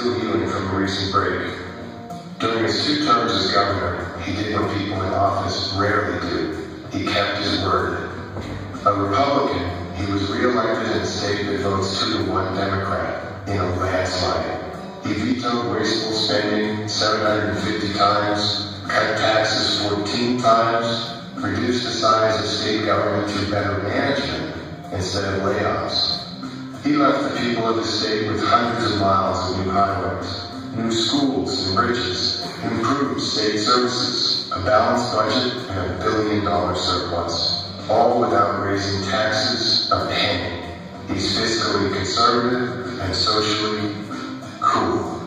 still healing from a recent break. During his 2 terms as governor, he did what people in office rarely do. He kept his word. A Republican, he was re-elected in a state that votes 2-to-1 Democrat in a landslide. He vetoed wasteful spending 750 times, cut taxes 14 times, reduced the size of state government through better management instead of layoffs. He left the people of the state with hundreds of miles of new highways, new schools and bridges, improved state services, a balanced budget, and $1 billion surplus, all without raising taxes a penny. He's fiscally conservative and socially cool.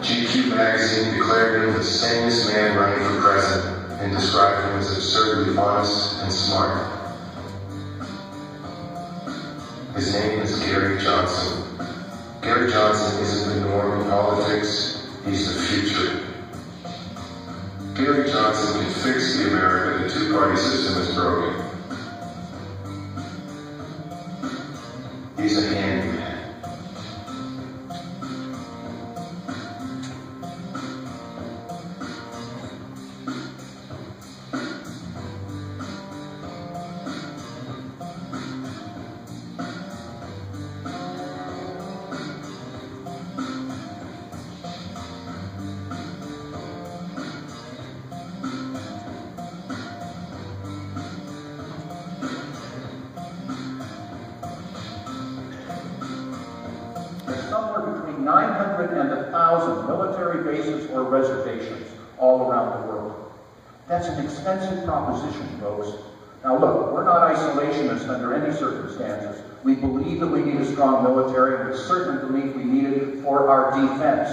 GQ magazine declared him the sanest man running for president and described him as absurdly honest and smart. His name is Gary Johnson. Gary Johnson isn't the norm in politics, he's the future. Gary Johnson can fix the America the 2-party system is broken. He's a handyman. Somewhere between 900 and 1,000 military bases or reservations all around the world. That's an expensive proposition, folks. Now look, we're not isolationists under any circumstances. We believe that we need a strong military, and we certainly believe we need it for our defense.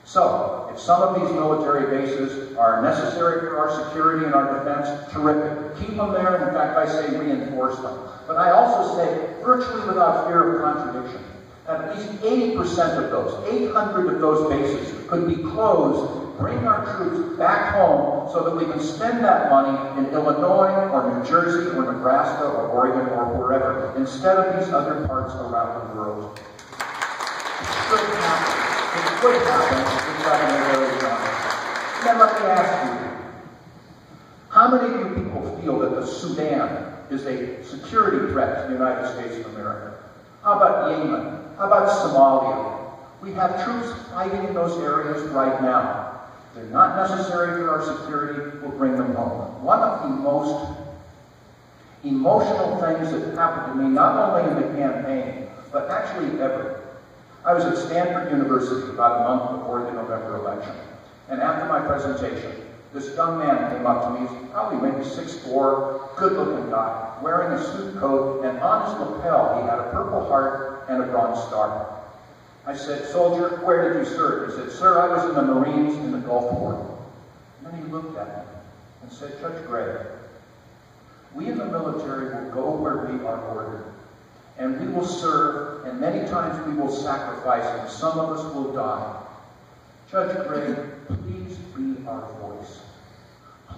So, if some of these military bases are necessary for our security and our defense, terrific. Keep them there. In fact, I say reinforce them. But I also say, virtually without fear of contradiction, at least 80% of those, 800 of those bases could be closed, bring our troops back home so that we can spend that money in Illinois or New Jersey or Nebraska or Oregon or wherever, instead of these other parts around the world. It could happen. It could happen in Governor Gary Johnson. Now let me ask you, how many of you people feel that the Sudan is a security threat to the United States of America? How about Yemen? How about Somalia? We have troops fighting in those areas right now. They're not necessary for our security. We'll bring them home. One of the most emotional things that happened to me, not only in the campaign, but actually ever. I was at Stanford University about a month before the November election. And after my presentation, this young man came up to me, he's probably maybe 6'4", good-looking guy, wearing a suit coat, and on his lapel he had a Purple Heart and a Bronze Star. I said, "Soldier, where did you serve?" He said, "Sir, I was in the Marines in the Gulf War." And then he looked at me and said, "Judge Gray, we in the military will go where we are ordered, and we will serve, and many times we will sacrifice, and some of us will die. Judge Gray, please be our voice.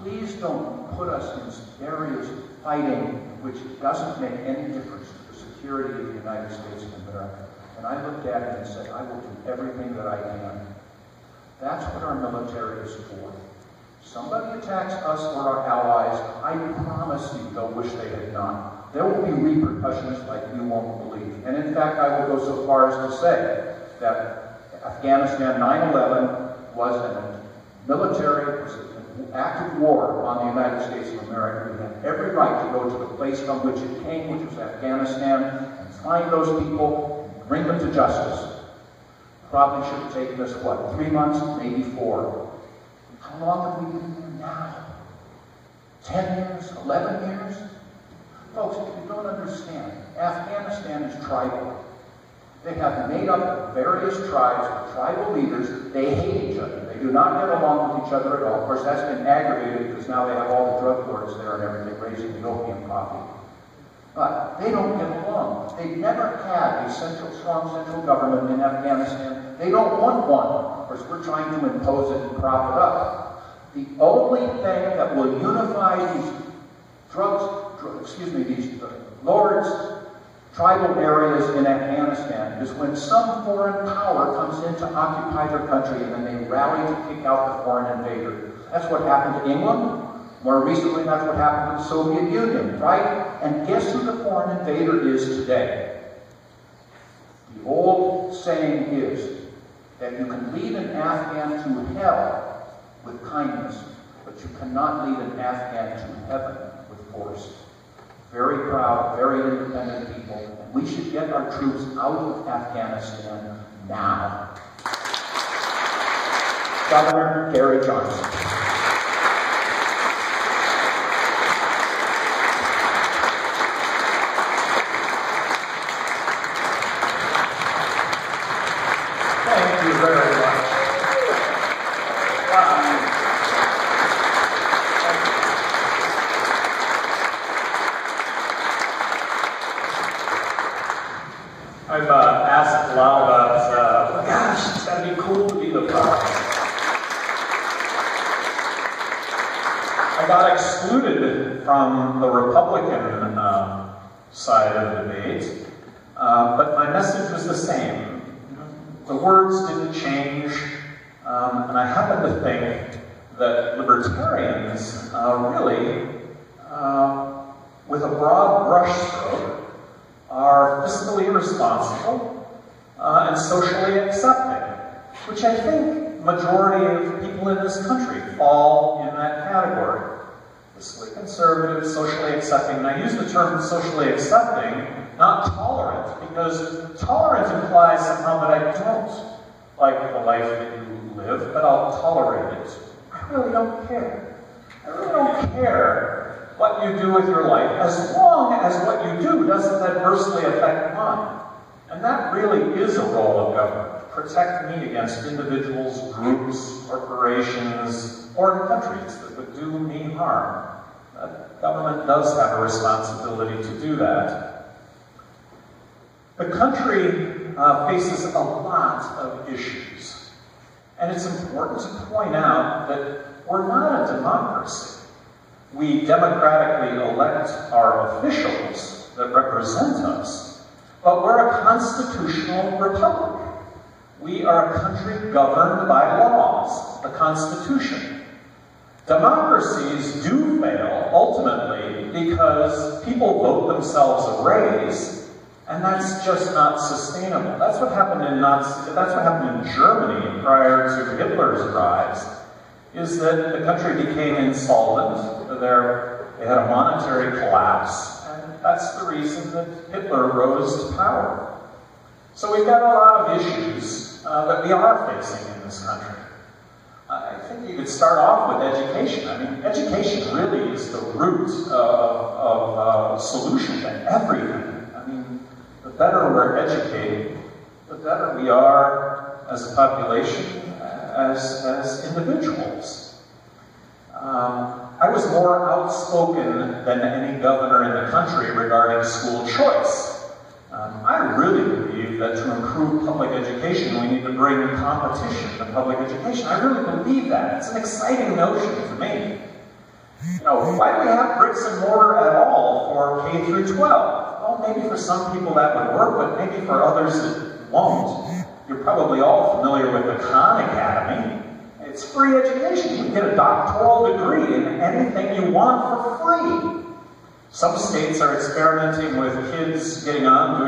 Please don't put us in areas of fighting which doesn't make any difference to the security of the United States of America." And I looked at him and said, "I will do everything that I can." That's what our military is for. If somebody attacks us or our allies, I promise you they'll wish they had not. There will be repercussions like you won't believe. And in fact, I will go so far as to say that Afghanistan 9/11 was a military, was an act of war on the United States of America. We had every right to go to the place from which it came, which was Afghanistan, and find those people, and bring them to justice. Probably should have taken us, what, 3 months, maybe 4. How long have we been there now? 10 years? 11 years? Folks, if you don't understand, Afghanistan is tribal. They have made up of various tribes, tribal leaders. They hate each other. They do not get along with each other at all. Of course, that's been aggravated because now they have all the drug lords there and everything raising the opium coffee. But they don't get along. They've never had a strong central government in Afghanistan. They don't want one. Of course, we're trying to impose it and prop it up. The only thing that will unify these lords, tribal areas in Afghanistan is when some foreign power comes in to occupy their country and then they rally to kick out the foreign invader. That's what happened to England. More recently, that's what happened to the Soviet Union, right? And guess who the foreign invader is today? The old saying is that you can lead an Afghan to hell with kindness, but you cannot lead an Afghan to heaven with force. Very proud, very independent people, and we should get our troops out of Afghanistan now. Governor Gary Johnson. Thank you very much. I've asked a lot about, gosh, it's got to be cool to be the president. I got excluded from the Republican side of the debate, but my message was the same. The words didn't change, and I happen to think that libertarians really, with a broad brushstroke, are fiscally responsible and socially accepting, which I think majority of people in this country fall in that category. Fiscally conservative, socially accepting, and I use the term socially accepting, not tolerant, because tolerant implies somehow that I don't like the life that you live, but I'll tolerate it. I really don't care. I really don't care what you do with your life, as long as what you do doesn't adversely affect mine. And that really is a role of government. Protect me against individuals, groups, corporations, or countries that would do me harm. Government does have a responsibility to do that. The country faces a lot of issues. And it's important to point out that we're not a democracy. We democratically elect our officials that represent us, but we're a constitutional republic. We are a country governed by laws, the Constitution. Democracies do fail, ultimately, because people vote themselves a raise, and that's just not sustainable. That's what happened in Germany prior to Hitler's rise, is that the country became insolvent. They had a monetary collapse, and that's the reason that Hitler rose to power. So we've got a lot of issues that we are facing in this country. I think you could start off with education. I mean, education really is the root of solution to everything. I mean, the better we're educated, the better we are as a population, as individuals. I was more outspoken than any governor in the country regarding school choice. I really believe that to improve public education, we need to bring competition to public education. I really believe that. It's an exciting notion to me. You know, why do we have bricks and mortar at all for K through 12? Well, maybe for some people that would work, but maybe for others it won't. You're probably all familiar with the Khan Academy. It's free education. You can get a doctoral degree in anything you want for free. Some states are experimenting with kids getting on,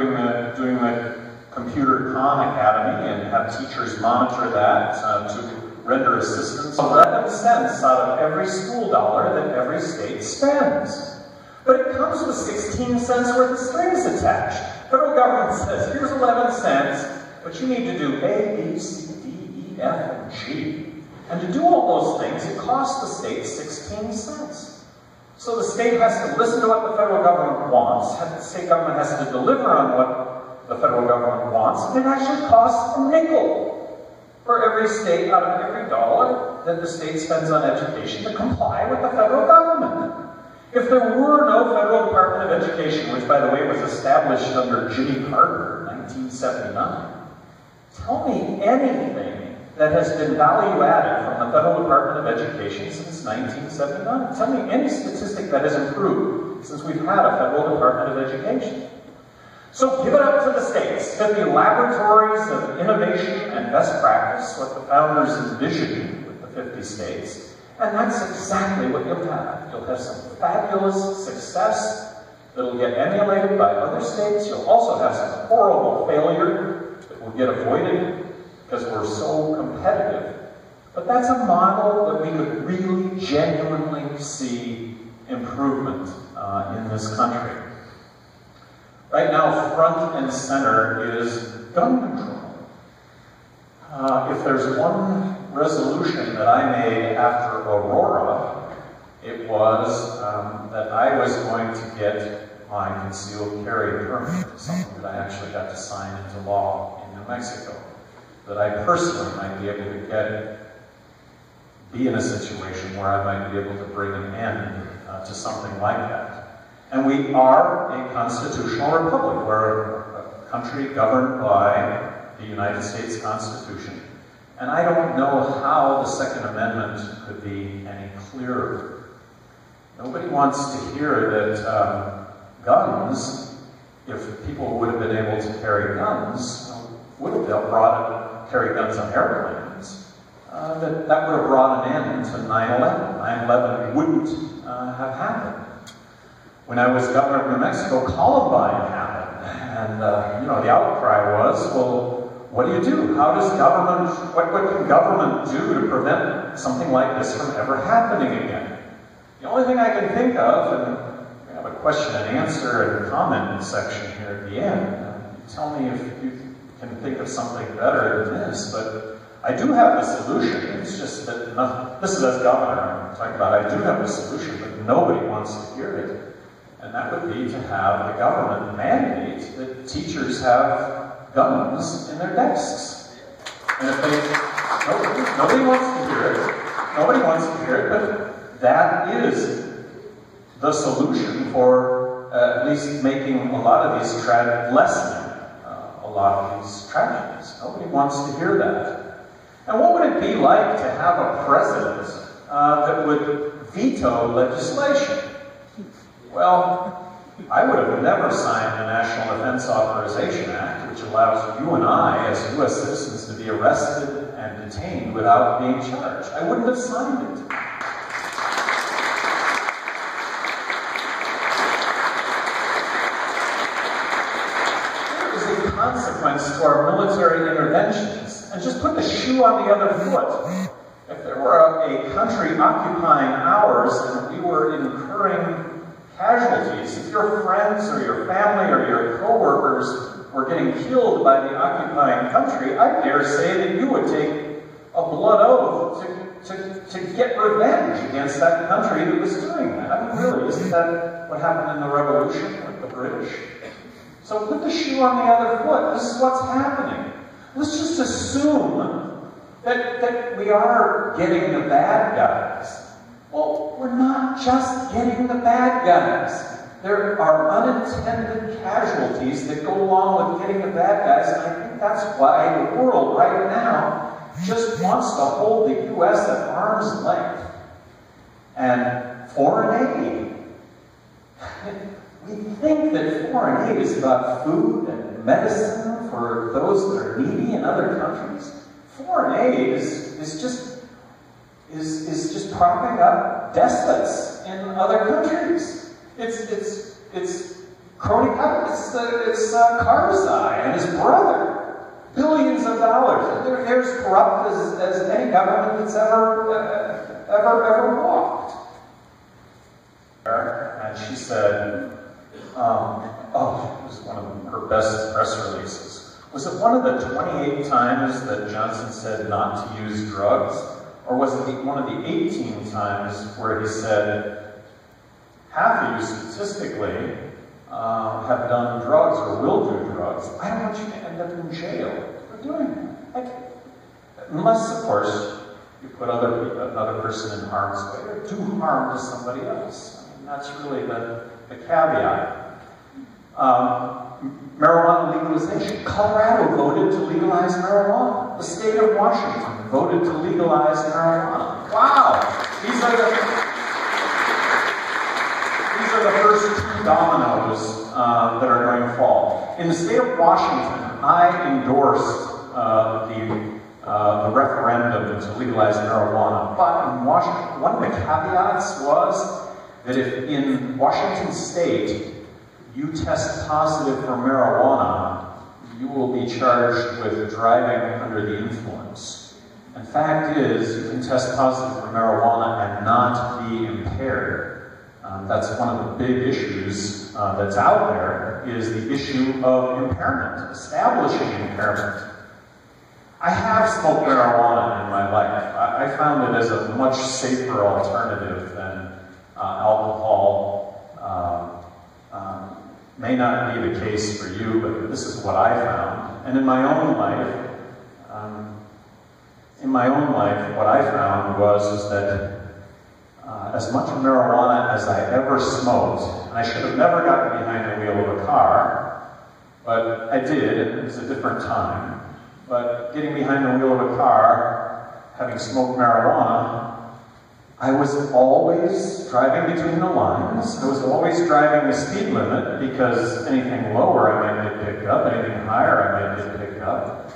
doing the computer Khan Academy, and have teachers monitor that to render assistance. 11 cents out of every school dollar that every state spends. But it comes with 16 cents worth of strings attached. Federal government says, here's 11 cents, but you need to do A, B, C, D, E, F, and G. And to do all those things, it costs the state 16 cents. So the state has to listen to what the federal government wants, the state government has to deliver on what the federal government wants, and it actually costs a nickel for every state out of every dollar that the state spends on education to comply with the federal government. If there were no Federal Department of Education, which by the way was established under Jimmy Carter in 1979, tell me anything that has been value-added from the Federal Department of Education since 1979. Tell me any statistic that has improved since we've had a Federal Department of Education. So give it up to the states, 50 laboratories of innovation and best practice, what the founders envisioned with the 50 states. And that's exactly what you'll have. You'll have some fabulous success that'll get emulated by other states. You'll also have some horrible failure that will get avoided because we're so competitive. But that's a model that we could really genuinely see improvement in this country. Right now, front and center is gun control. If there's one resolution that I made after Aurora, it was that I was going to get my concealed carry permit, something that I actually got to sign into law in New Mexico, that I personally might be able to be in a situation where I might be able to bring an end to something like that. And we are a constitutional republic. We're a country governed by the United States Constitution. And I don't know how the Second Amendment could be any clearer. Nobody wants to hear that guns, if people would have been able to carry guns, would have carry guns on airplanes, that would have brought an end to 9/11. 9/11 wouldn't have happened. When I was governor of New Mexico, Columbine happened. And, the outcry was, well, what do you do? How does government, what can government do to prevent something like this from ever happening again? The only thing I can think of, and we have a question and answer and comment section here at the end. Tell me if you can think of something better than this, but I do have the solution. It's just that, this is as governor I'm talking about, I do have the solution, but nobody wants to hear it. And that would be to have the government mandate that teachers have guns in their desks. And if nobody wants to hear it, but that is the solution for at least making a lot of these lessening a lot of these tragedies. Nobody wants to hear that. And what would it be like to have a president that would veto legislation? Well, I would have never signed the National Defense Authorization Act, which allows you and I, as U.S. citizens, to be arrested and detained without being charged. I wouldn't have signed it. There is a consequence to our military interventions, and just put the shoe on the other foot. If there were a country occupying ours and we were incurring casualties, if your friends or your family or your co-workers were getting killed by the occupying country, I dare say that you would take a blood oath to get revenge against that country that was doing that. I mean, really, isn't that what happened in the Revolution with the British? So put the shoe on the other foot. This is what's happening. Let's just assume that we are getting the bad guys. Well, we're not just getting the bad guys. There are unintended casualties that go along with getting the bad guys, and I think that's why the world right now just wants to hold the U.S. at arm's length. And foreign aid. We think that foreign aid is about food and medicine for those that are needy in other countries. Foreign aid is just propping up despots in other countries. It's crony capital. It's Karzai and his brother. Billions of dollars. They're as corrupt as any government that's ever walked. And she said, it was one of her best press releases. Was it one of the 28 times that Johnson said not to use drugs? Or was it one of the 18 times where he said, half of you statistically have done drugs or will do drugs. I don't want you to end up in jail for doing that. Unless, of course, you put another person in harm's way or do harm to somebody else. I mean, that's really the caveat. Marijuana legalization. Colorado voted to legalize marijuana. The state of Washington voted to legalize marijuana. Wow! These are the first two dominoes that are going to fall. In the state of Washington, I endorsed the referendum to legalize marijuana. But in Washington, one of the caveats was that if in Washington state you test positive for marijuana, you will be charged with driving under the influence. And fact is, you can test positive for marijuana and not be impaired. That's one of the big issues that's out there, is the issue of impairment, establishing impairment. I have smoked marijuana in my life. I found it as a much safer alternative than alcohol. May not be the case for you, but this is what I found. And in my own life, what I found was that as much marijuana as I ever smoked, and I should have never gotten behind the wheel of a car, but I did, and it was a different time. But getting behind the wheel of a car, having smoked marijuana, I was always driving between the lines. I was always driving the speed limit, because anything lower I might get picked up, anything higher I might get picked up.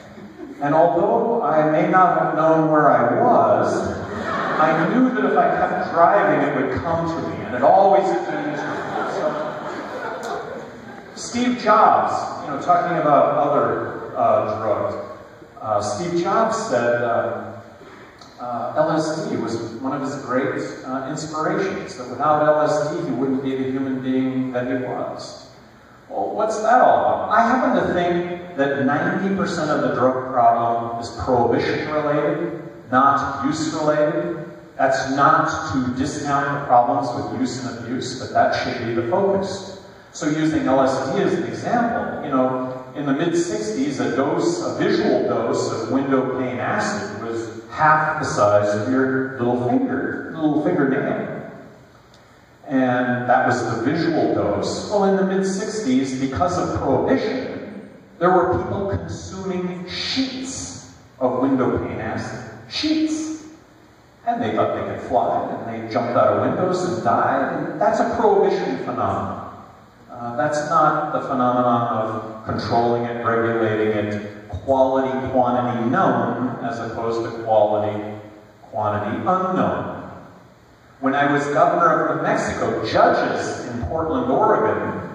And although I may not have known where I was, I knew that if I kept driving, it would come to me, and it always came to me. So, Steve Jobs, talking about other drugs, Steve Jobs said LSD was one of his great inspirations, that without LSD he wouldn't be the human being that he was. Well, what's that all about? I happen to think that 90% of the drug problem is prohibition-related, not use-related. That's not to discount the problems with use and abuse, but that should be the focus. So using LSD as an example, in the mid-60s, a visual dose of window pane acid was half the size of your little fingernail. And that was the visual dose. Well, in the mid-60s, because of prohibition, there were people consuming sheets of window pane acid. Sheets. And they thought they could fly, and they jumped out of windows and died. And that's a prohibition phenomenon. That's not the phenomenon of controlling it, regulating it, quality, quantity known, as opposed to quality, quantity unknown. When I was governor of New Mexico, judges in Portland, Oregon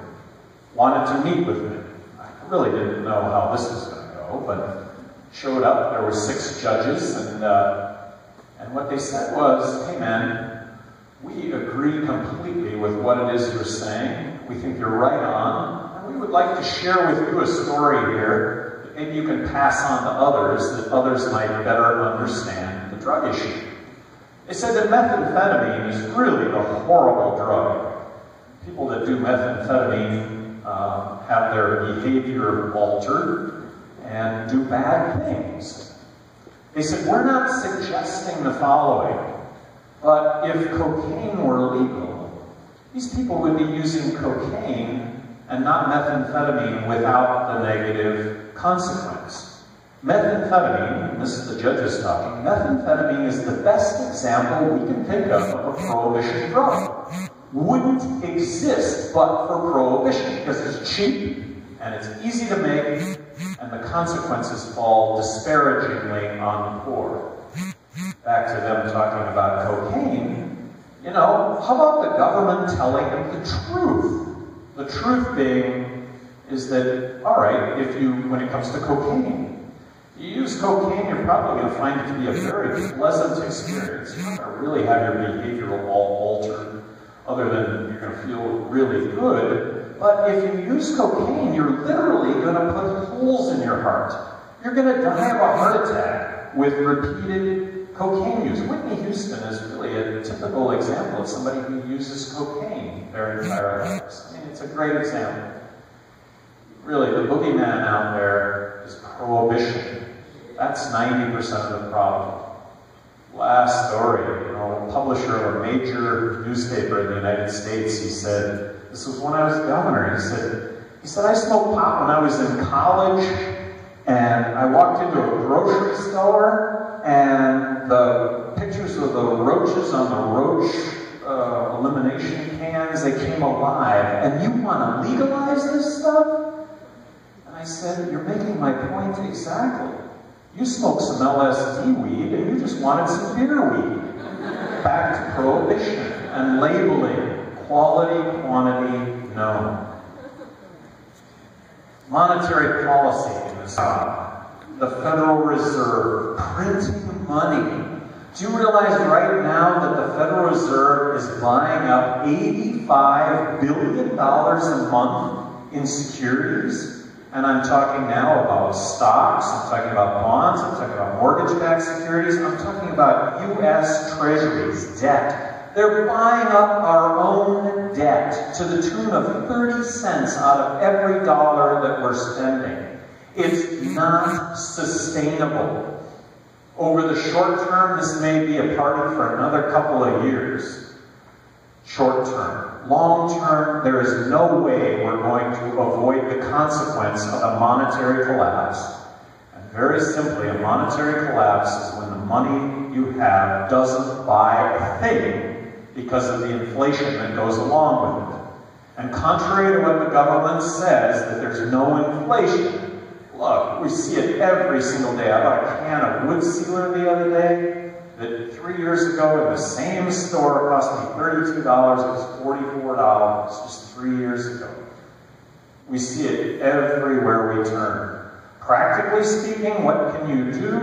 wanted to meet with me. I really didn't know how this was going to go, but showed up. There were 6 judges, and what they said was, hey man, we agree completely with what it is you're saying. We think you're right on, and we would like to share with you a story here that maybe you can pass on to others, that others might better understand the drug issue. They said that methamphetamine is really a horrible drug. People that do methamphetamine have their behavior altered and do bad things. They said, we're not suggesting the following, but if cocaine were legal, these people would be using cocaine and not methamphetamine without the negative consequence. Methamphetamine, and this is the judges talking, methamphetamine is the best example we can think of a prohibition drug. Wouldn't exist but for prohibition, because it's cheap and it's easy to make, and the consequences fall disparagingly on the poor. Back to them talking about cocaine, how about the government telling them the truth? The truth being is that, all right, when it comes to cocaine, you use cocaine, you're probably going to find it to be a very pleasant experience. You're not going to really have your behavior all altered, other than you're going to feel really good. But if you use cocaine, you're literally going to put holes in your heart. You're going to die of a heart attack with repeated cocaine use. Whitney Houston is really a typical example of somebody who uses cocaine their entire lives. I mean, it's a great example. Really, the boogeyman out there is prohibition. That's 90% of the problem. Last story, a publisher of a major newspaper in the United States, he said, this was when I was governor, he said, I smoked pot when I was in college, and I walked into a grocery store, and the pictures of the roaches on the roach elimination cans, they came alive, and you want to legalize this stuff? And I said, you're making my point exactly. You smoked some LSD weed, and you just wanted some beer weed. Back to prohibition and labeling, quality, quantity, known. Monetary policy is the Federal Reserve printing money. Do you realize right now that the Federal Reserve is buying up $85 billion a month in securities? And I'm talking now about stocks, I'm talking about bonds, I'm talking about mortgage-backed securities, I'm talking about U.S. Treasuries, debt. They're buying up our own debt to the tune of 30 cents out of every dollar that we're spending. It's not sustainable. Over the short term, this may be a party for another couple of years. Short term. Long term, there is no way we're going to avoid the consequence of a monetary collapse. And very simply, a monetary collapse is when the money you have doesn't buy a thing because of the inflation that goes along with it. And contrary to what the government says, that there's no inflation, look, we see it every single day. I bought a can of wood sealer the other day that 3 years ago in the same store cost me $32. It was $44 just 3 years ago. We see it everywhere we turn. Practically speaking, what can you do?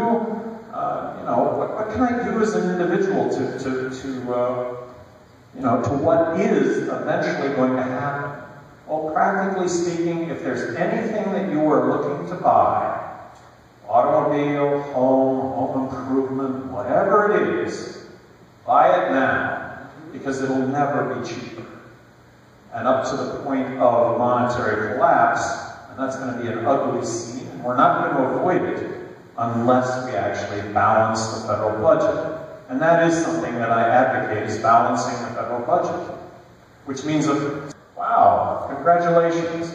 What can I do as an individual to what is eventually going to happen? Well, practically speaking, if there's anything that you are looking to buy, automobile, home improvement, whatever it is, buy it now, because it'll never be cheaper. And up to the point of monetary collapse, and that's going to be an ugly scene, and we're not going to avoid it unless we actually balance the federal budget. And that is something that I advocate, is balancing the federal budget, which means wow, congratulations.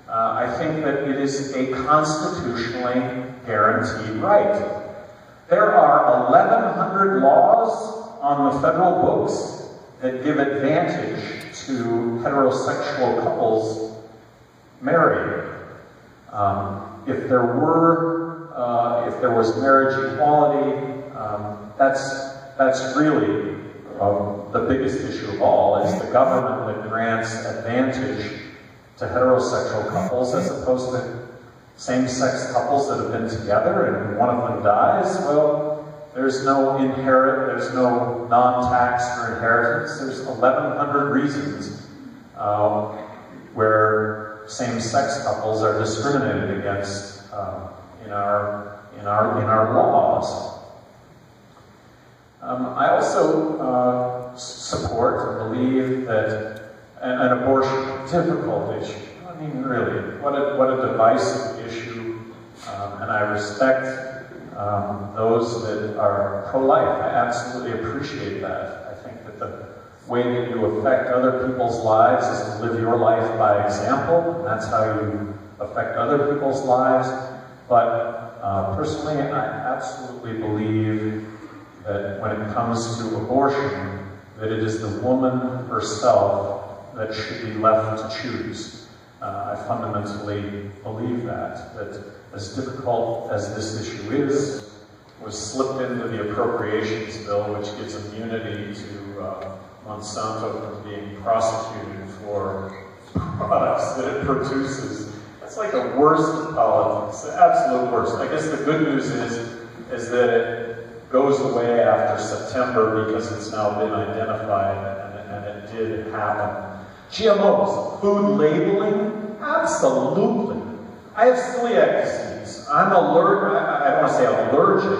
I think that it is a constitutionally guaranteed right. There are 1,100 laws on the federal books that give advantage to heterosexual couples married. If there was marriage equality, that's really the biggest issue of all, is the government that grants advantage to heterosexual couples as opposed to same-sex couples that have been together and one of them dies. Well, there's no non-tax for inheritance. There's 1,100 reasons where same-sex couples are discriminated against in our laws. I also support and believe that an abortion, difficult issue. I mean, really, what a divisive issue. And I respect those that are pro-life. I absolutely appreciate that. I think that the way that you affect other people's lives is to live your life by example, and that's how you affect other people's lives. But personally, I absolutely believe that when it comes to abortion, that it is the woman herself that should be left to choose. I fundamentally believe that as difficult as this issue is, was slipped into the appropriations bill, which gives immunity to Monsanto from being prosecuted for products that it produces. That's like the worst of politics, the absolute worst. I guess the good news is that it goes away after September because it's now been identified and it did happen. GMOs, food labeling, absolutely. I have celiac disease. I'm allergic, I don't want to say allergic.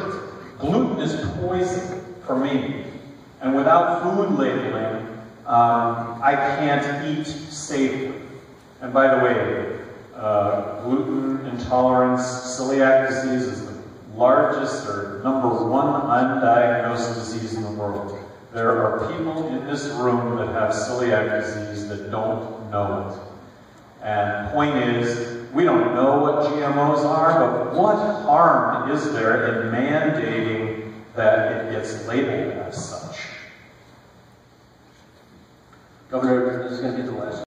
Gluten is poison for me. And without food labeling, I can't eat safely. And by the way, gluten intolerance, celiac disease is the largest or number one undiagnosed disease in the world. There are people in this room that have celiac disease that don't know it. And the point is, we don't know what GMOs are, but what harm is there in mandating that it gets labeled as such? Governor, this is going to be the last